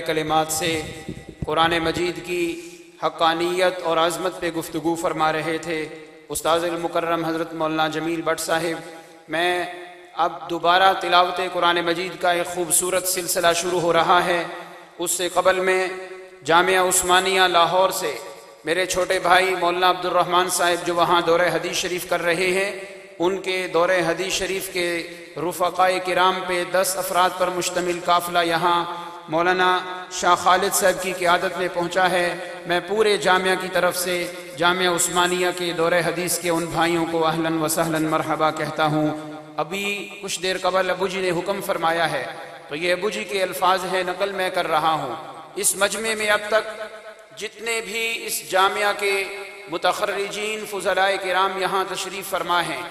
کلمات سے قرآن مجید کی حقانیت اور عظمت پہ گفتگو فرما رہے تھے استاذ المکرم حضرت مولانا جمیل بٹ صاحب۔ میں اب دوبارہ تلاوت قرآن مجید کا ایک خوبصورت سلسلہ شروع ہو رہا ہے۔ اس سے قبل میں جامعہ عثمانیہ لاہور سے میرے چھوٹے بھائی مولانا عبد الرحمن صاحب جو وہاں دورہ حدیث شریف کر رہے ہیں، ان کے دورہ حدیث شریف کے رفقائے کرام پہ 10 افراد پر مشتمل قافلہ یہاں مولانا شاہ خالد صاحب کی قیادت میں پہنچا ہے۔ میں پورے جامعہ کی طرف سے جامعہ عثمانیہ کے دورہ حدیث کے ان بھائیوں کو اہلاً و سہلاً مرحبا کہتا ہوں۔ ابھی کچھ دیر قبل ابو جی نے حکم فرمایا ہے تو یہ ابو جی کے الفاظ ہیں، نقل میں کر رہا ہوں۔ اس مجمع میں اب تک جتنے بھی اس جامعہ کے متخرجین فضلاء کرام یہاں تشریف فرما ہیں،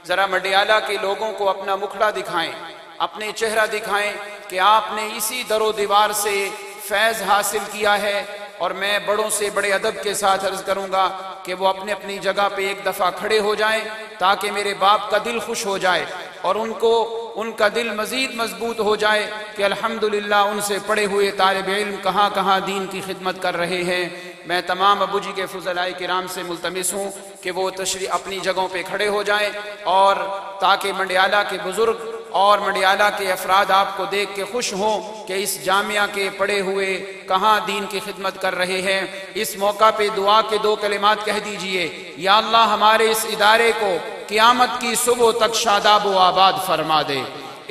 ذرا مڈیالہ کے لوگوں کو اپنا مکھڑا دکھائیں، اپنے چہرہ دکھائیں کہ آپ نے اسی در و دیوار سے فیض حاصل کیا ہے۔ اور میں بڑوں سے بڑے ادب کے ساتھ عرض کروں گا کہ وہ اپنے اپنی جگہ پہ ایک دفعہ کھڑے ہو جائیں تاکہ میرے باپ کا دل خوش ہو جائے اور ان کا دل مزید مضبوط ہو جائے کہ الحمدللہ ان سے پڑھے ہوئے طالب علم کہاں کہاں دین کی خدمت کر رہے ہیں۔ میں تمام ابو جی کے فضلاء کرام سے ملتمس ہوں کہ وہ اپنی جگہوں پہ کھڑے ہو جائیں، اور تاکہ منڈیالہ کے بزرگ اور منڈیالہ کے افراد آپ کو دیکھ کے خوش ہوں کہ اس جامعہ کے پڑھے ہوئے کہاں دین کی خدمت کر رہے ہیں۔ اس موقع پہ دعا کے 2 کلمات کہہ دیجئے، یا اللہ ہمارے اس ادارے کو قیامت کی صبح تک شاداب و آباد فرما دے۔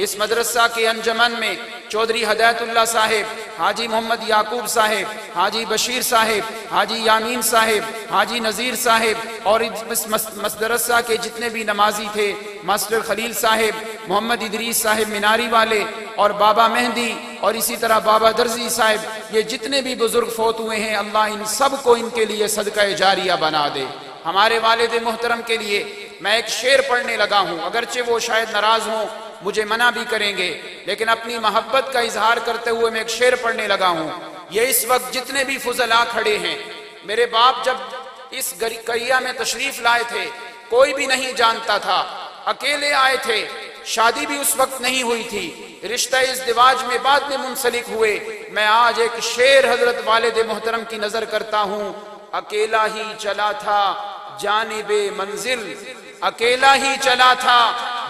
اس مدرسہ کے انجمن میں چودھری ہدایت اللہ صاحب، حاجی محمد یعقوب صاحب، حاجی بشیر صاحب، حاجی یامین صاحب، حاجی نذیر صاحب اور اس مدرسہ کے جتنے بھی نمازی تھے، ماسٹر خلیل صاحب، محمد ادریس صاحب میناری والے اور بابا مہندی اور اسی طرح بابا درزی صاحب، یہ جتنے بھی بزرگ فوت ہوئے ہیں، اللہ ان سب کو ان کے لیے صدقہ جاریہ بنا دے۔ ہمارے والد محترم کے لیے میں ایک شعر پڑھنے لگا ہوں، اگرچہ وہ شاید ناراض ہوں، مجھے منع بھی کریں گے، لیکن اپنی محبت کا اظہار کرتے ہوئے میں ایک شعر پڑھنے لگا ہوں۔ یہ اس وقت جتنے بھی فضلاء کھڑے ہیں، میرے باپ جب اس قریہ میں تشریف لائے تھے کوئی بھی نہیں جانتا تھا، اکیلے آئے تھے، شادی بھی اس وقت نہیں ہوئی تھی، رشتہ ازدواج میں بعد میں منسلک ہوئے۔ میں آج ایک شعر حضرت والد محترم کی نظر کرتا ہوں، اکیلا ہی چلا تھا جانب منزل، اکیلا ہی چلا تھا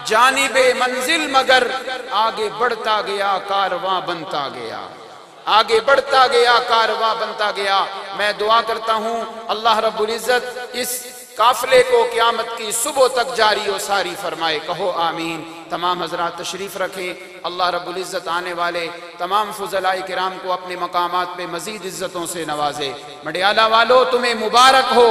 جانب منزل، مگر آگے بڑھتا گیا کارواں بنتا گیا، آگے بڑھتا گیا کارواں بنتا گیا۔ میں دعا کرتا ہوں اللہ رب العزت اس قافلے کو قیامت کی صبح تک جاری و ساری فرمائے، کہو آمین۔ تمام حضرات تشریف رکھیں، اللہ رب العزت آنے والے تمام فضلاء کرام کو اپنے مقامات پہ مزید عزتوں سے نوازے۔ مڈیالہ والو تمہیں مبارک ہو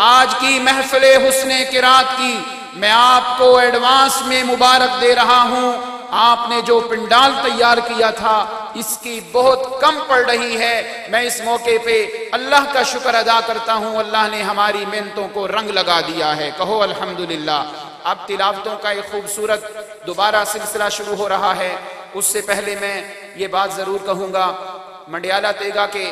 آج کی محفل حسن قرات کی، میں آپ کو ایڈوانس میں مبارک دے رہا ہوں۔ آپ نے جو پنڈال تیار کیا تھا اس کی بہت کم پڑ رہی ہے۔ میں اس موقع پہ اللہ کا شکر ادا کرتا ہوں، اللہ نے ہماری محنتوں کو رنگ لگا دیا ہے، کہو الحمدللہ۔ اب تلاوتوں کا ایک خوبصورت دوبارہ سلسلہ شروع ہو رہا ہے۔ اس سے پہلے میں یہ بات ضرور کہوں گا، منڈیالہ تیگا کے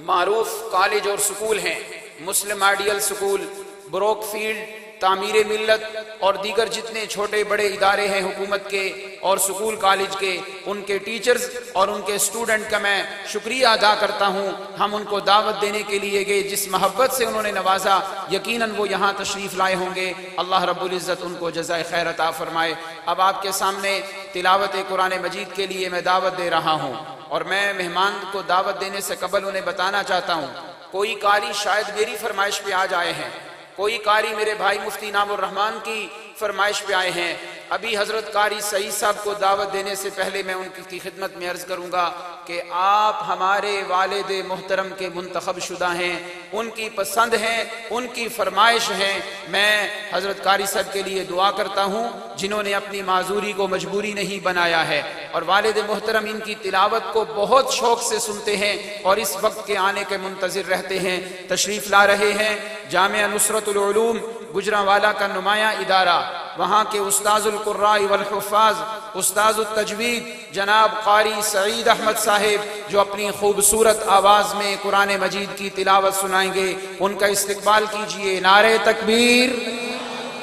معروف کالج اور سکول ہیں، مسلم آئیڈیل سکول، بروک فیلڈ، تعمیر ملت اور دیگر جتنے چھوٹے بڑے ادارے ہیں حکومت کے اور سکول کالج کے، ان کے ٹیچرز اور ان کے اسٹوڈنٹ کا میں شکریہ ادا کرتا ہوں۔ ہم ان کو دعوت دینے کے لیے گئے، جس محبت سے انہوں نے نوازا یقیناً وہ یہاں تشریف لائے ہوں گے۔ اللہ رب العزت ان کو جزائے خیر عطا فرمائے۔ اب آپ کے سامنے تلاوت قرآن مجید کے لیے میں دعوت دے رہا ہوں، اور میں مہمان کو دعوت دینے سے قبل انہیں بتانا چاہتا ہوں، کوئی قاری شاید میری فرمائش پہ آج آئے ہیں، کوئی قاری میرے بھائی مفتی نام الرحمان کی فرمائش پہ آئے ہیں۔ ابھی حضرت قاری سعید صاحب کو دعوت دینے سے پہلے میں ان کی خدمت میں عرض کروں گا کہ آپ ہمارے والد محترم کے منتخب شدہ ہیں، ان کی پسند ہیں، ان کی فرمائش ہیں۔ میں حضرت قاری صاحب کے لیے دعا کرتا ہوں جنہوں نے اپنی معذوری کو مجبوری نہیں بنایا ہے، اور والد محترم ان کی تلاوت کو بہت شوق سے سنتے ہیں اور اس وقت کے آنے کے منتظر رہتے ہیں۔ تشریف لا رہے ہیں جامعہ نصرت العلوم گجرانوالہ کا نمایاں ادارہ، وہاں کے استاذ القراء والحفاظ، استاذ التجوید جناب قاری سعید احمد صاحب، جو اپنی خوبصورت آواز میں قرآن مجید کی تلاوت سنائیں گے، ان کا استقبال کیجئے۔ نعرہ تکبیر۔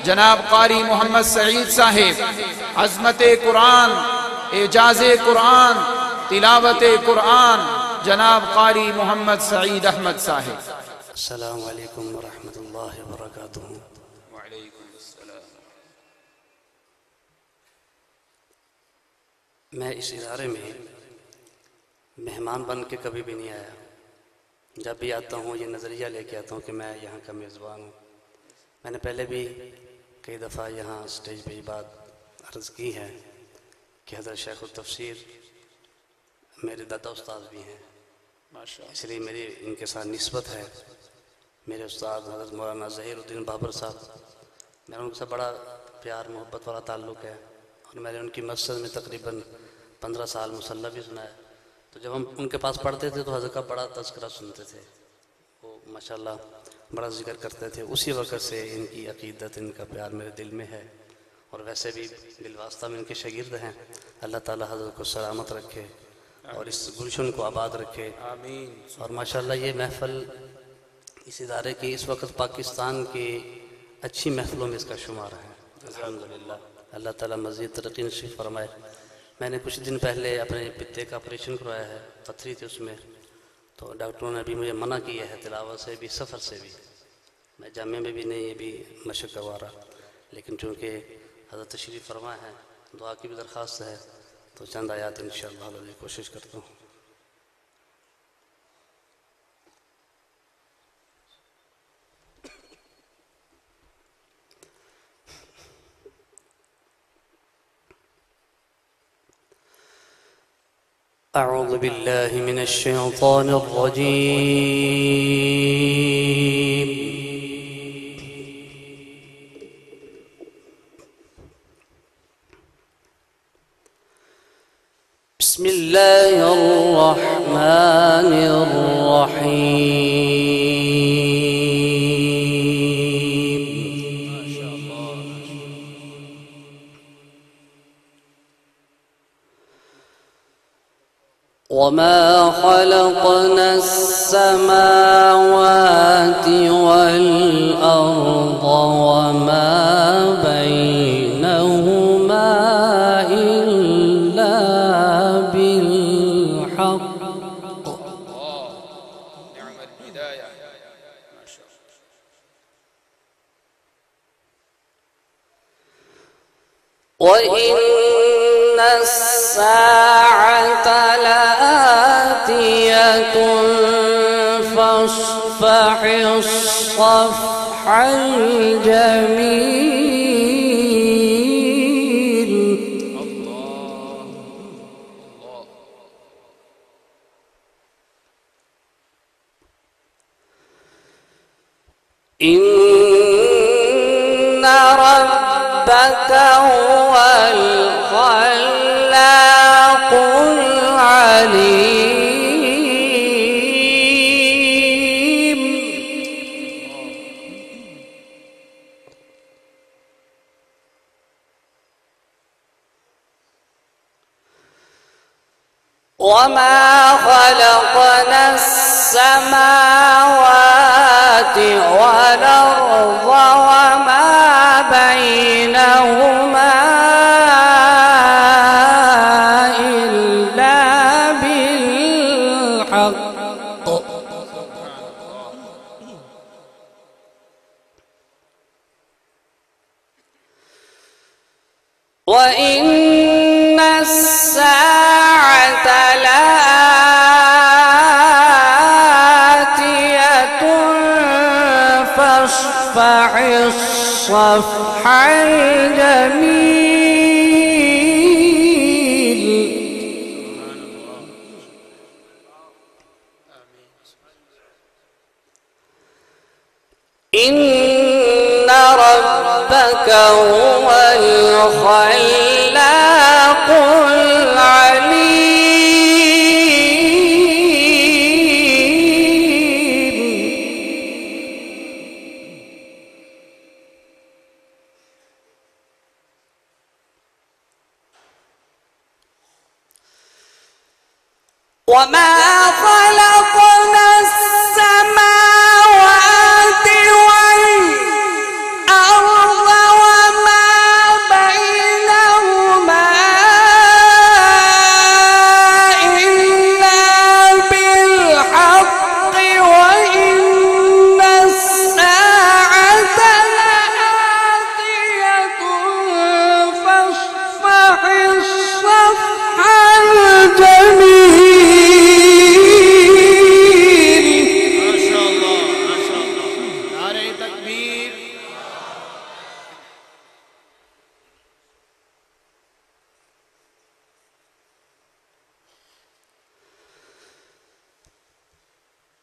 جناب قاری محمد سعید صاحب، عظمت قرآن، اعجاز قرآن، تلاوت قرآن، جناب قاری محمد سعید احمد صاحب۔ السلام علیکم ورحمۃ اللہ وبرکاتہ۔ وعلیکم السلام۔ میں اس ادارے میں مہمان بن کے کبھی بھی نہیں آیا۔ جب بھی آتا ہوں یہ نظریہ لے کے آتا ہوں کہ میں یہاں کا میزبان ہوں۔ میں نے پہلے بھی کئی دفعہ یہاں اسٹیج پہ یہ بات عرض کی ہے کہ حضرت شیخ التفسیر میرے دادا استاد بھی ہیں، اس لیے میری ان کے ساتھ نسبت ہے۔ میرے استاد حضرت مولانا ظہیر الدین بابر صاحب، میرا ان کے ساتھ بڑا پیار محبت والا تعلق ہے، اور میں نے ان کی مسجد میں تقریباً 15 سال مصلی بھی سنا ہے۔ تو جب ہم ان کے پاس پڑھتے تھے تو حضرت کا بڑا تذکرہ سنتے تھے، وہ ماشاءاللہ بڑا ذکر کرتے تھے۔ اسی وقت سے ان کی عقیدت، ان کا پیار میرے دل میں ہے، اور ویسے بھی بالواسطہ میں ان کے شاگرد ہیں۔ اللہ تعالیٰ حضرت کو سلامت رکھے اور اس گلشن کو آباد رکھے، آمین۔ اور ماشاءاللہ یہ محفل اس ادارے کی اس وقت پاکستان کی اچھی محفلوں میں اس کا شمار ہے، الحمدللہ۔ اللہ تعالیٰ مزید ترقی نصیب فرمائے۔ میں نے کچھ دن پہلے اپنے پتے کا آپریشن کروایا ہے، پتھری تھی اس میں، تو ڈاکٹروں نے ابھی مجھے منع کیا ہے تلاوت سے بھی، سفر سے بھی۔ میں جامعہ میں بھی نہیں یہ بھی مشق کروا رہا، لیکن چونکہ حضرت تشریف فرما ہے، دعا کی بھی درخواست ہے، تو چند آیات انشاءاللہ کوشش کرتا ہوں۔ اعوذ باللہ من الشیطان الرجیم۔ بسم اللہ الرحمن الرحیم۔ وما خلقنا السماوات والأرض وما بينهما إلا بالحق نعم البداية، ما شاء الله۔ وإن الساعة لآتية فاصفح الصفح الجميل۔ الله الله۔ إن ربك هو الخلاق العليم۔ وما خلقنا السماوات والأرض وما بينهما إلا بالحق وإن الساعة لآتية فاصفح الصفح الجميل۔ إن ربك هو الخلاق العليم۔ وما خلقنا السماوات والأرض وما بينهما إلا بالحق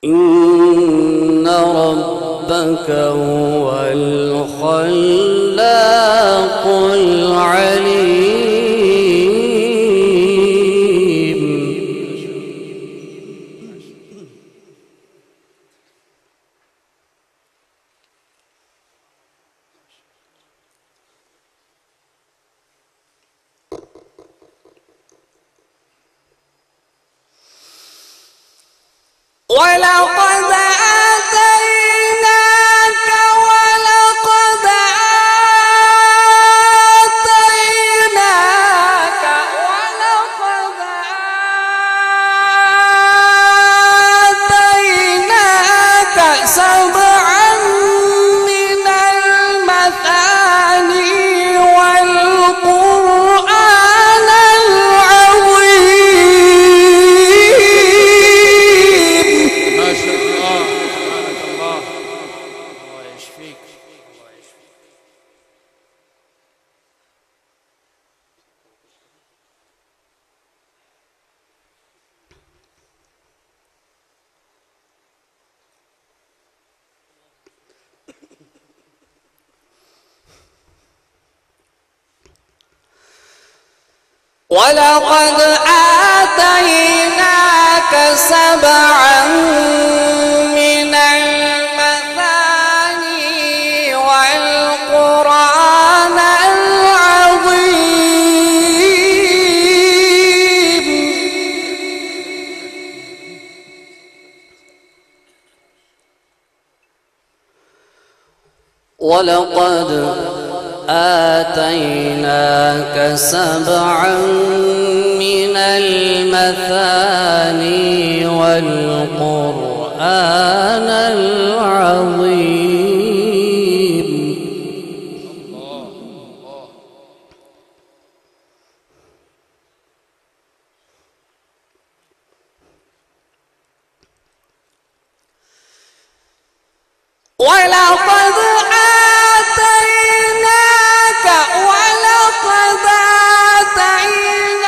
إن ربك هو الخلاق العليم. ولقد آتيناك سبعا من المثاني والقرآن العظيم. ما شاء الله، سبحانك الله، الله يشفيك، الله يشفيك. ولقد آتيناك سبعا من المثاني والقرآن العظيم. ولقد آتيناك سبعا من المثاني والقرآن العظيم. ولقد آتيناك ولقد آتيناك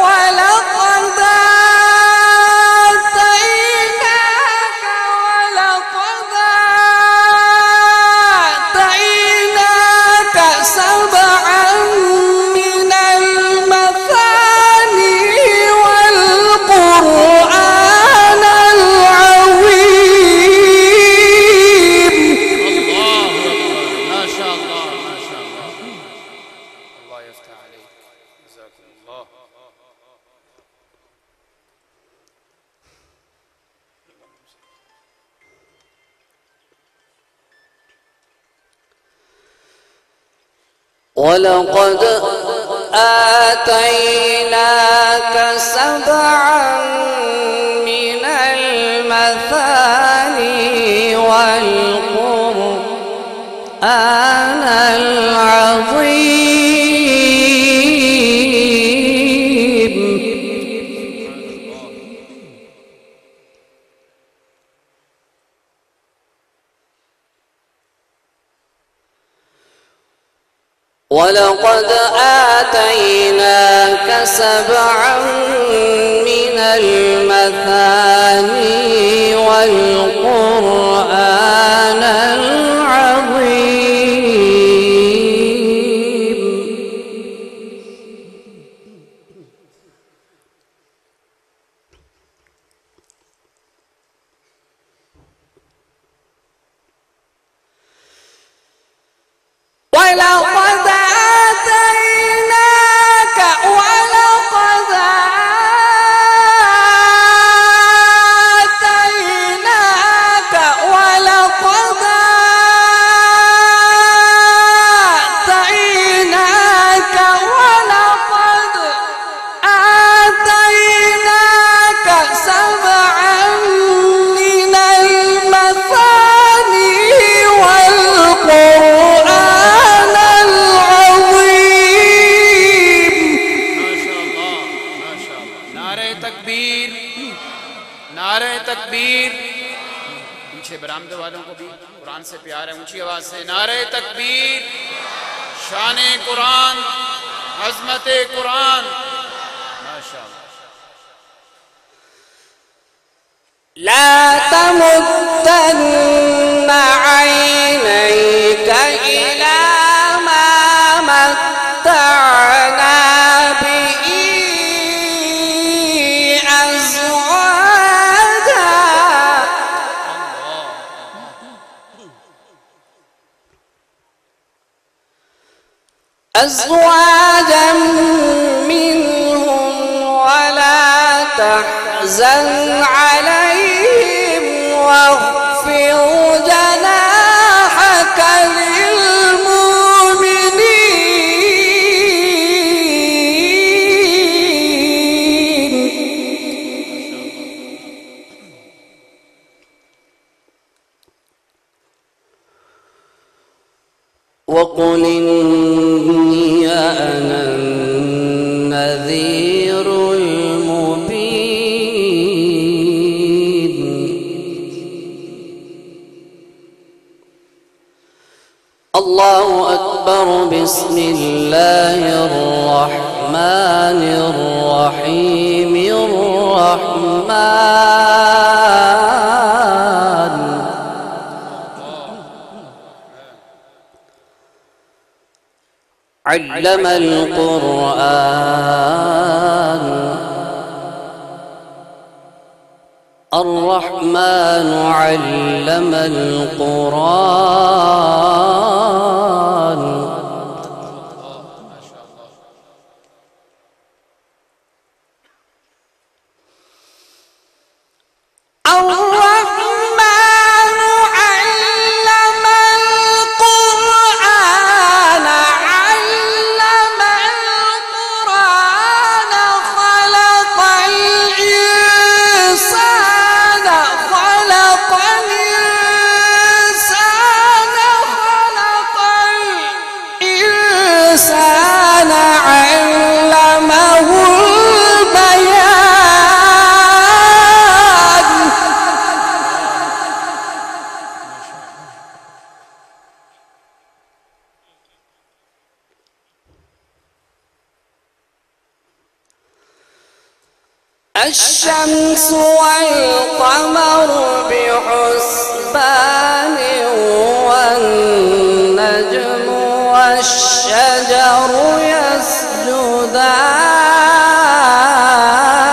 ولقد آتيناك ولقد آتيناك سبعا من المثاني والقرآن العظيم. الله أكبر، ما شاء الله، ما شاء الله، الله يفتح عليك، جزاكم الله. ولقد آتيناك سبعا من المثاني والقرآن العظيم. ولقد آتيناك سبعا من المثاني والقرآن العظيم. ولقد آتيناك ولقد آتيناك ولقد آتيناك ولقد آتيناك سبعا من المثاني والقرآن العظيم. ما شاء الله، ما شاء الله. نعرہ تکبیر، نعرہ تکبیر. پیچھے برآمدے والوں کو بھی قرآن سے پیار ہے، اونچی آواز سے نعرہ تکبیر. شان قرآن، عظمت قرآن، ما شاء اللہ. لا تمدن عينيك إلى ما متعنا به أزواجا منهم ولا تحزن عليهم واخفض جناحك للمؤمنين وقل إني أنا النذير المبين الله أكبر بسم الله الرحمن الرحيم الرحمن علم القرآن الرحمن علم القرآن الشمس والقمر بحسبان والنجم والشجر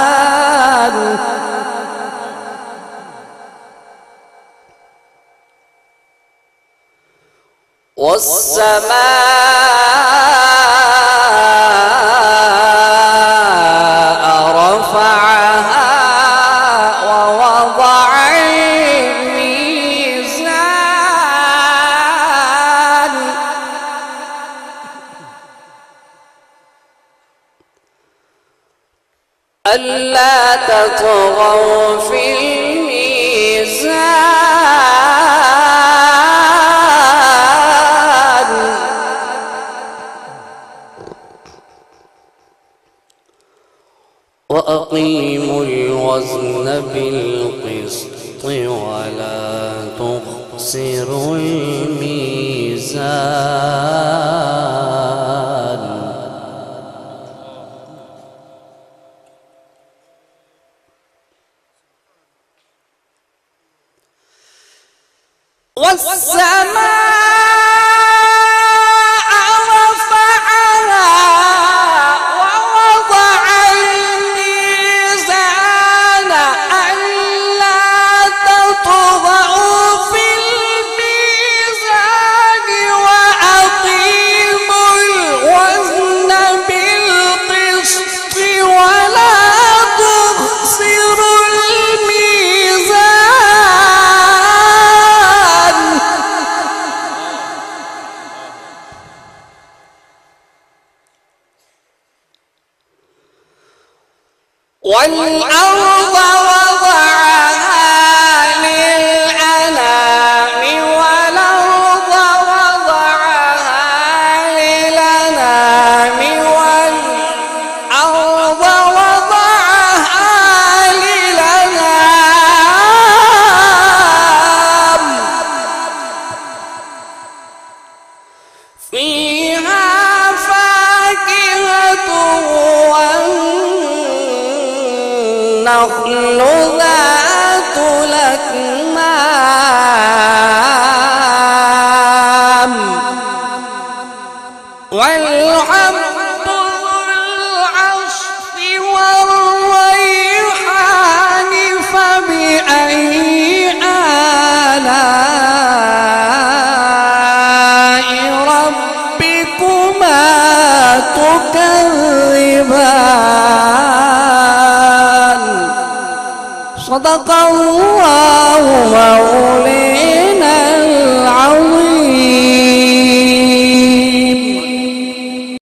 يسجدان والسماء رفعها ووضع الميزان ألا تطغوا في الميزان وأقيموا الوزن بالقسط ولا تخسروا الميزان والسماء رفعها ووضع الميزان ألا تطغوا في الميزان وأقيموا الوزن بالقسط ولا تخسروا الميزان والأرض وضعها للأنام والأرض وضعها للأنام والأرض وضعها للأنام فيها فاكهة والنخل ذات الأكمام والحب ذو العصف والريحان فبأي آلاء ربكما تكذبان صدق الله